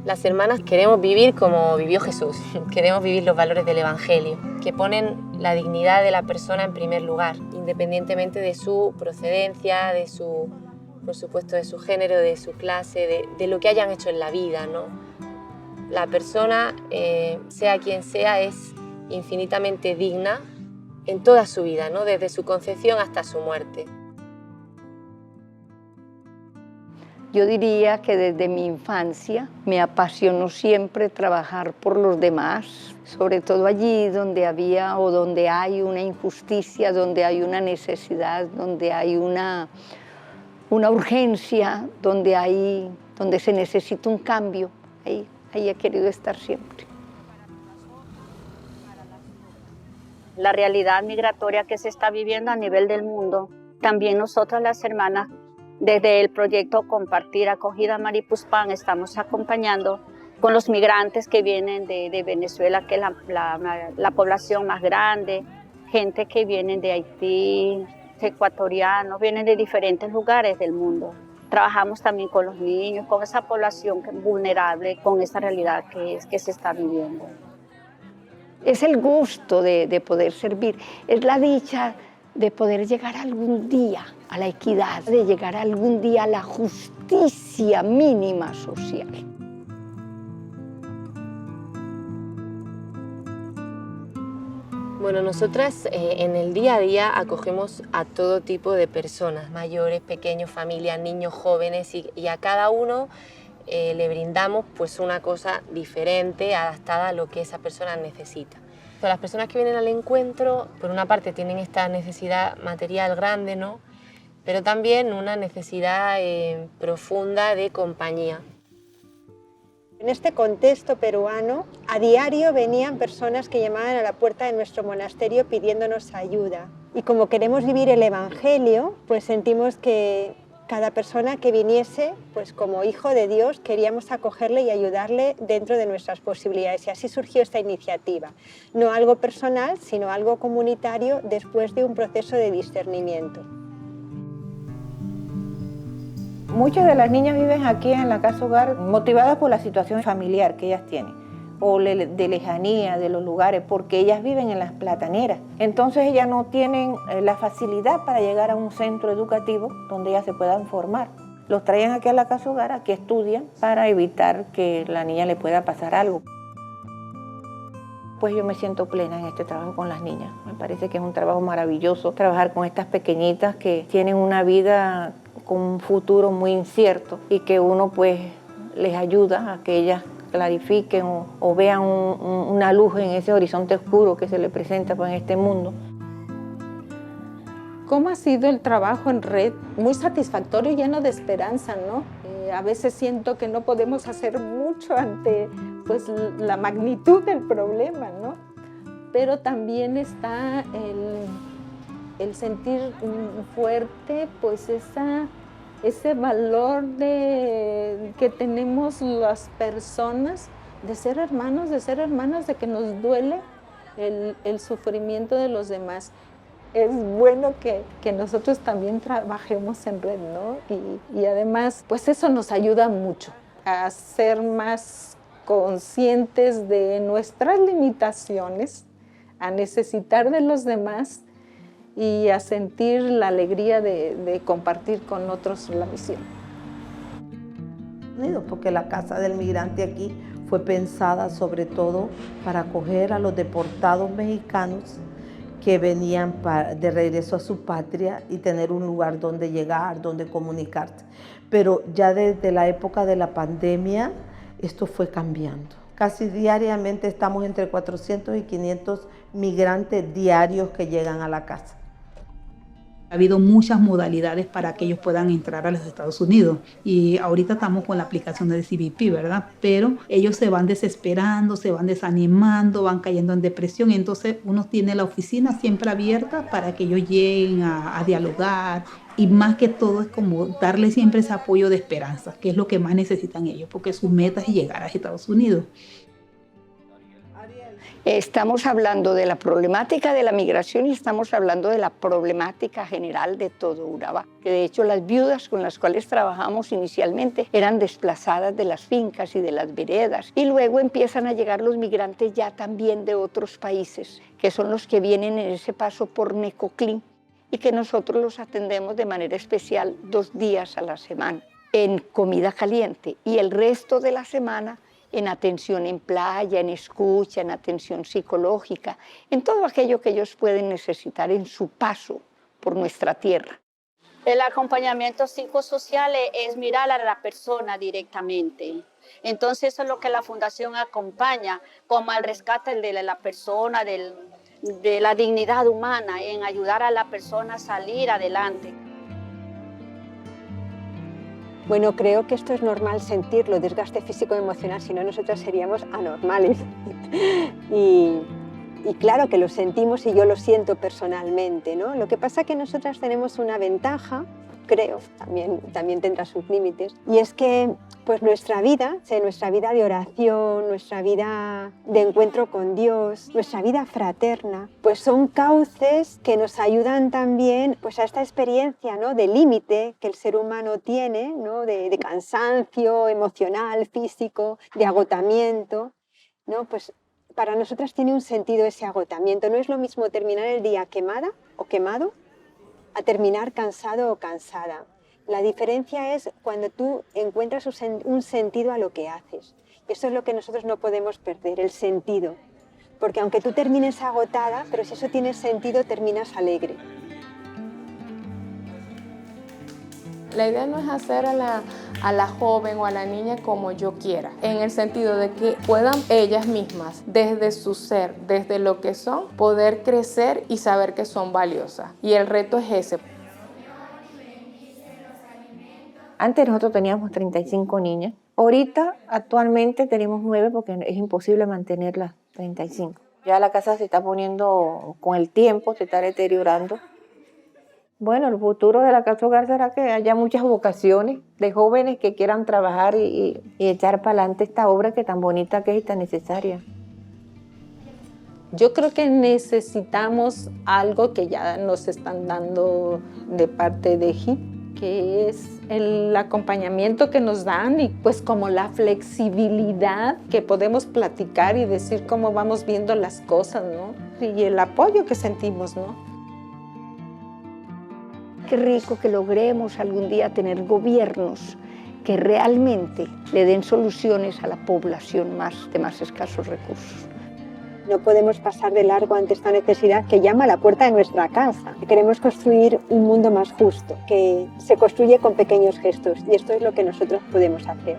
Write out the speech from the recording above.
Las hermanas queremos vivir como vivió Jesús, queremos vivir los valores del Evangelio, que ponen la dignidad de la persona en primer lugar, independientemente de su procedencia, por supuesto, de su género, de su clase, de lo que hayan hecho en la vida, ¿no? La persona, sea quien sea, es infinitamente digna en toda su vida, ¿no? Desde su concepción hasta su muerte. Yo diría que desde mi infancia me apasionó siempre trabajar por los demás, sobre todo allí donde había o donde hay una injusticia, donde hay una necesidad, donde hay una urgencia, donde se necesita un cambio. Ahí he querido estar siempre. La realidad migratoria que se está viviendo a nivel del mundo, también nosotras las hermanas, desde el proyecto Compartir Acogida Maripuspán, estamos acompañando con los migrantes que vienen de Venezuela, que es la población más grande, gente que viene de Haití, ecuatorianos, vienen de diferentes lugares del mundo. Trabajamos también con los niños, con esa población vulnerable, con esa realidad que se está viviendo. Es el gusto de poder servir, es la dicha de poder llegar algún día a la equidad, de llegar algún día a la justicia mínima social. Bueno, nosotras en el día a día acogemos a todo tipo de personas, mayores, pequeños, familias, niños, jóvenes, y a cada uno le brindamos pues una cosa diferente, adaptada a lo que esa persona necesita. Las personas que vienen al encuentro, por una parte, tienen esta necesidad material grande, ¿no? Pero también una necesidad profunda de compañía. En este contexto peruano, a diario venían personas que llamaban a la puerta de nuestro monasterio pidiéndonos ayuda. Y como queremos vivir el Evangelio, pues sentimos que cada persona que viniese, pues como hijo de Dios, queríamos acogerle y ayudarle dentro de nuestras posibilidades. Y así surgió esta iniciativa. No algo personal, sino algo comunitario después de un proceso de discernimiento. Muchas de las niñas viven aquí en la casa hogar motivadas por la situación familiar que ellas tienen, o de lejanía de los lugares, porque ellas viven en las plataneras. Entonces ellas no tienen la facilidad para llegar a un centro educativo donde ellas se puedan formar. Los traen aquí a la casa hogar, aquí estudian, para evitar que la niña le pueda pasar algo. Pues yo me siento plena en este trabajo con las niñas. Me parece que es un trabajo maravilloso trabajar con estas pequeñitas que tienen una vida con un futuro muy incierto y que uno pues les ayuda a que ellas clarifiquen o vean una luz en ese horizonte oscuro que se le presenta pues, en este mundo. ¿Cómo ha sido el trabajo en red? Muy satisfactorio y lleno de esperanza, ¿no? A veces siento que no podemos hacer mucho ante pues, la magnitud del problema, ¿no? Pero también está el sentir fuerte pues ese valor que tenemos las personas de ser hermanos, de ser hermanas, de que nos duele el sufrimiento de los demás. Es bueno que nosotros también trabajemos en red, ¿no? Y además, pues eso nos ayuda mucho a ser más conscientes de nuestras limitaciones, a necesitar de los demás y a sentir la alegría de compartir con otros la misión. Porque la Casa del Migrante aquí fue pensada sobre todo para acoger a los deportados mexicanos que venían de regreso a su patria y tener un lugar donde llegar, donde comunicarse. Pero ya desde la época de la pandemia, esto fue cambiando. Casi diariamente estamos entre 400 y 500 migrantes diarios que llegan a la casa. Ha habido muchas modalidades para que ellos puedan entrar a los Estados Unidos y ahorita estamos con la aplicación del CBP, ¿verdad? Pero ellos se van desesperando, se van desanimando, van cayendo en depresión y entonces uno tiene la oficina siempre abierta para que ellos lleguen a dialogar y más que todo es como darle siempre ese apoyo de esperanza, que es lo que más necesitan ellos porque su meta es llegar a Estados Unidos. Estamos hablando de la problemática de la migración y estamos hablando de la problemática general de todo Urabá, que de hecho las viudas con las cuales trabajamos inicialmente eran desplazadas de las fincas y de las veredas, y luego empiezan a llegar los migrantes ya también de otros países, que son los que vienen en ese paso por Necoclí, y que nosotros los atendemos de manera especial 2 días a la semana en comida caliente, y el resto de la semana en atención en playa, en escucha, en atención psicológica, en todo aquello que ellos pueden necesitar en su paso por nuestra tierra. El acompañamiento psicosocial es mirar a la persona directamente. Entonces eso es lo que la Fundación acompaña, como al rescate de la persona, de la dignidad humana, en ayudar a la persona a salir adelante. Bueno, creo que esto es normal sentirlo, desgaste físico y emocional, si no nosotras seríamos anormales. Y claro que lo sentimos y yo lo siento personalmente, ¿no? Lo que pasa es que nosotras tenemos una ventaja, creo, también tendrá sus límites, y es que pues nuestra vida de oración, nuestra vida de encuentro con Dios, nuestra vida fraterna, pues son cauces que nos ayudan también pues a esta experiencia, ¿no?, de límite que el ser humano tiene, ¿no?, de cansancio emocional, físico, de agotamiento, ¿no? Pues para nosotras tiene un sentido ese agotamiento. No es lo mismo terminar el día quemada o quemado a terminar cansado o cansada. La diferencia es cuando tú encuentras un sentido a lo que haces. Eso es lo que nosotros no podemos perder, el sentido. Porque aunque tú termines agotada, pero si eso tiene sentido, terminas alegre. La idea no es hacer a la joven o a la niña como yo quiera, en el sentido de que puedan ellas mismas, desde su ser, desde lo que son, poder crecer y saber que son valiosas. Y el reto es ese. Antes nosotros teníamos 35 niñas. Ahorita, actualmente, tenemos 9 porque es imposible mantener las 35. Ya la casa se está poniendo, con el tiempo, se está deteriorando. Bueno, el futuro de la Casa Hogar será que haya muchas vocaciones de jóvenes que quieran trabajar y echar para adelante esta obra que tan bonita que es y tan necesaria. Yo creo que necesitamos algo que ya nos están dando de parte de HIP, que es el acompañamiento que nos dan y pues como la flexibilidad que podemos platicar y decir cómo vamos viendo las cosas, ¿no? Y el apoyo que sentimos, ¿no? Qué rico que logremos algún día tener gobiernos que realmente le den soluciones a la población de más escasos recursos. No podemos pasar de largo ante esta necesidad que llama a la puerta de nuestra casa. Queremos construir un mundo más justo, que se construye con pequeños gestos, y esto es lo que nosotros podemos hacer.